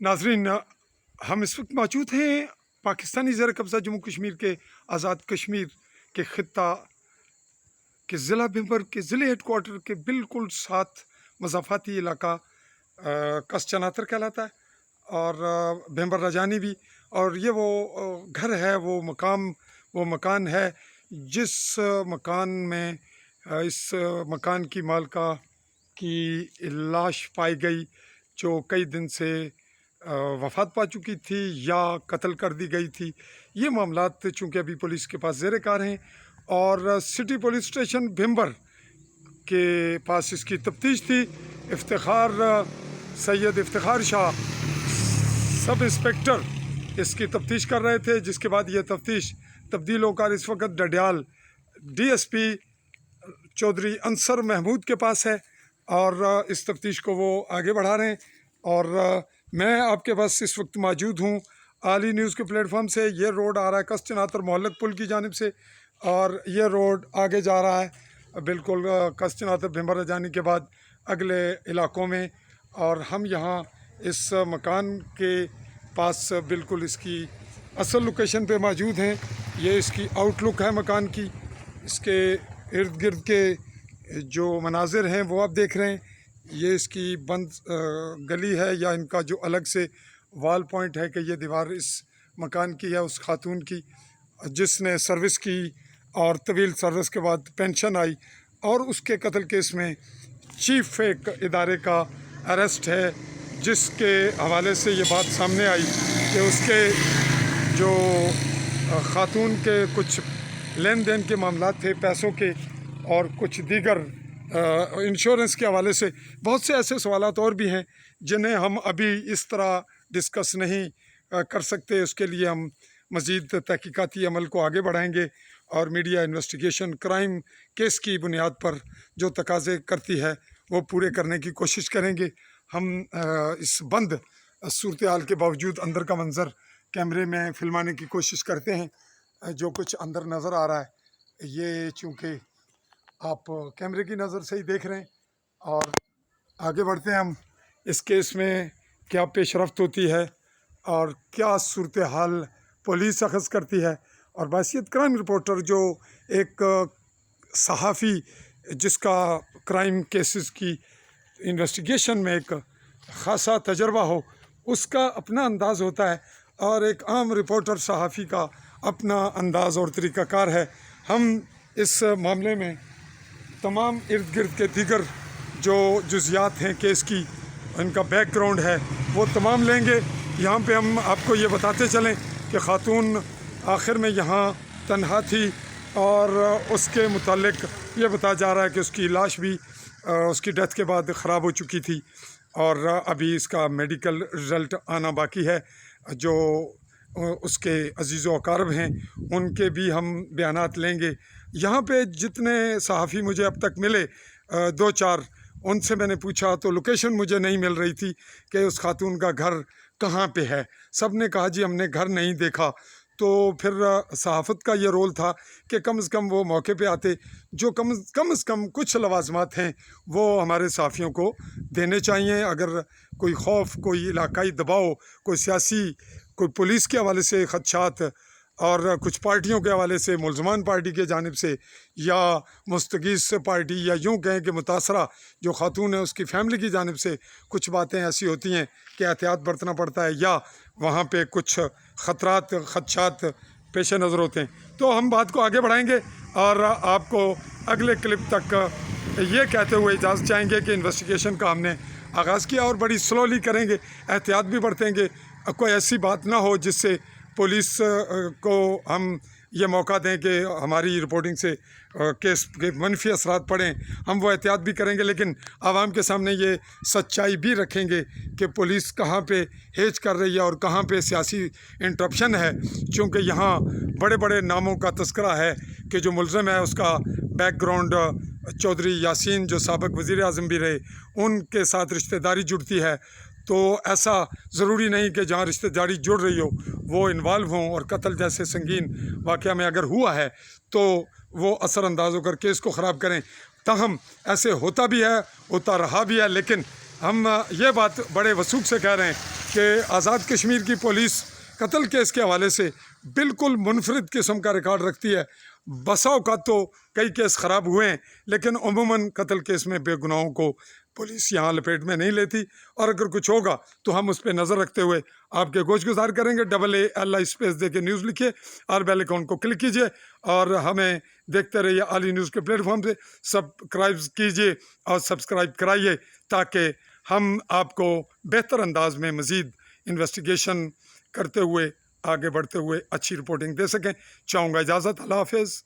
नाजरीन, हम इस वक्त मौजूद हैं पाकिस्तानी ज़र कब्ज़ा जम्मू कश्मीर के आज़ाद कश्मीर के ख़ित्ता के ज़िला भिंबर के ज़िले हेडकोार्टर के बिल्कुल साथ मज़ाफ़ाती इलाका कस चनातर कहलाता है और भिंबर रजानी भी। और ये वो घर है, वो मकान है जिस मकान में इस मकान की मालका की लाश पाई गई, जो कई दिन से वफ़ात पा चुकी थी या कत्ल कर दी गई थी। ये मामलात चूँकि अभी पुलिस के पास ज़ेर कार हैं और सिटी पुलिस स्टेशन भिंबर के पास इसकी तफ्तीश थी। सैयद इफ्तिखार शाह सब इंस्पेक्टर इसकी तफ्तीश कर रहे थे, जिसके बाद ये तफ्तीश तब्दील होकर इस वक्त डडियाल DSP चौधरी अंसर महमूद के पास है और इस तफ्तीश को वो आगे बढ़ा रहे हैं। और मैं आपके पास इस वक्त मौजूद हूँ आली न्यूज़ के प्लेटफॉर्म से। ये रोड आ रहा है कस चनातर मोहल्लत पुल की जानिब से और ये रोड आगे जा रहा है बिल्कुल कस चनातर भिंबर जाने के बाद अगले इलाकों में। और हम यहाँ इस मकान के पास बिल्कुल इसकी असल लोकेशन पे मौजूद हैं। ये इसकी आउटलुक है मकान की। इसके इर्द गिर्द के जो मनाजिर हैं वो आप देख रहे हैं। ये इसकी बंद गली है या इनका जो अलग से वाल पॉइंट है कि ये दीवार इस मकान की है उस खातून की जिसने सर्विस की और तवील सर्विस के बाद पेंशन आई और उसके कत्ल केस में चीफ एक इदारे का अरेस्ट है, जिसके हवाले से ये बात सामने आई कि उसके जो खातून के कुछ लेन देन के मामलात थे पैसों के और कुछ दीगर इंश्योरेंस के हवाले से बहुत से ऐसे सवालात और भी हैं जिन्हें हम अभी इस तरह डिस्कस नहीं कर सकते। उसके लिए हम मज़ीद तहकीकाती अमल को आगे बढ़ाएंगे और मीडिया इन्वेस्टिगेशन क्राइम केस की बुनियाद पर जो तकाज़े करती है वो पूरे करने की कोशिश करेंगे। हम इस बंद सूरत हाल के बावजूद अंदर का मंज़र कैमरे में फिल्माने की कोशिश करते हैं। जो कुछ अंदर नज़र आ रहा है ये चूँकि आप कैमरे की नज़र से ही देख रहे हैं। और आगे बढ़ते हैं हम इस केस में क्या पेशरफ्त होती है और क्या सूरत हाल पुलिस अखज़ करती है। और बासियत क्राइम रिपोर्टर जो एक सहाफ़ी जिसका क्राइम केसेस की इन्वेस्टिगेशन में एक ख़ासा तजर्बा हो, उसका अपना अंदाज़ होता है और एक आम रिपोर्टर सहाफ़ी का अपना अंदाज़ और तरीक़ाकार है। हम इस मामले में तमाम इर्द गिर्द के दीगर जो जुज़ियात हैं केस की, इनका बैकग्राउंड है, वो तमाम लेंगे। यहाँ पे हम आपको ये बताते चलें कि ख़ातून आखिर में यहाँ तन्हा थी और उसके मुतालिक ये बताया जा रहा है कि उसकी लाश भी उसकी डेथ के बाद ख़राब हो चुकी थी और अभी इसका मेडिकल रिज़ल्ट आना बाकी है। जो उसके अजीज़ व अकारब हैं उनके भी हम बयानात लेंगे। यहाँ पे जितने सहाफ़ी मुझे अब तक मिले 2-4, उनसे मैंने पूछा तो लोकेशन मुझे नहीं मिल रही थी कि उस खातून का घर कहाँ पे है। सब ने कहा जी हमने घर नहीं देखा। तो फिर सहाफ़त का ये रोल था कि कम से कम वो मौके पे आते। जो कम से कम कुछ लवाज़मात हैं वो हमारे सहाफ़ियों को देने चाहिए। अगर कोई खौफ, कोई इलाकाई दबाव, कोई सियासी, कोई पुलिस के हवाले से ख़दशात और कुछ पार्टियों के हवाले से मुल्ज़मान पार्टी के जानिब से या मुस्तगीस पार्टी या यूँ कहें कि मुतासरा जो खातून है उसकी फ़ैमिली की जानिब से कुछ बातें ऐसी होती हैं कि एहतियात बरतना पड़ता है या वहाँ पे कुछ खदशात पेश नज़र होते हैं। तो हम बात को आगे बढ़ाएंगे और आपको अगले क्लिप तक ये कहते हुए इजाज़त चाहेंगे कि इन्वेस्टिगेशन का हमने आगाज़ किया और बड़ी स्लोली करेंगे, एहतियात भी बरतेंगे। कोई ऐसी बात ना हो जिससे पुलिस को हम ये मौका दें कि हमारी रिपोर्टिंग से केस के मनफी असरात पड़ें। हम वो एहतियात भी करेंगे, लेकिन आवाम के सामने ये सच्चाई भी रखेंगे कि पुलिस कहाँ पे हेज कर रही है और कहाँ पे सियासी इंटरप्शन है। चूँकि यहाँ बड़े बड़े नामों का तस्करा है कि जो मुलज़म है उसका बैकग्राउंड चौधरी यासीन जो साबिक़ वज़ीर आज़म भी रहे, उनके साथ रिश्तेदारी जुड़ती है। تو ایسا ضروری نہیں کہ جہاں رشتہ داری جڑ رہی ہو وہ انوالو ہوں، اور قتل جیسے سنگین واقعہ میں اگر ہوا ہے تو وہ اثر انداز ہو کر کیس کو خراب کریں۔ تاہم ایسے ہوتا بھی ہے، ہوتا رہا بھی ہے، لیکن ہم یہ بات بڑے وثوق سے کہہ رہے ہیں کہ آزاد کشمیر کی پولیس قتل کیس کے حوالے سے بالکل منفرد قسم کا ریکارڈ رکھتی ہے۔ بسا اوقات تو کئی کیس خراب ہوئے ہیں، لیکن عموماً قتل کیس میں بے گناہوں کو پولیس یہاں لپیٹ میں نہیں لیتی، اور اگر کچھ ہوگا تو ہم اس پہ نظر رکھتے ہوئے آپ کے گوش گزار کریں گے۔ AALI اسپیس دے کے نیوز لکھیے اور بیل آئیکن کو کلک کیجیے، اور ہمیں دیکھتے رہیے عالی نیوز کے پلیٹ فارم سے سبسکرائب کیجیے اور سبسکرائب کرائیے، تاکہ ہم آپ کو بہتر انداز میں مزید انویسٹیگیشن کرتے ہوئے آگے بڑھتے ہوئے اچھی رپورٹنگ دے سکیں۔ چاہوں گا اجازت، اللہ حافظ۔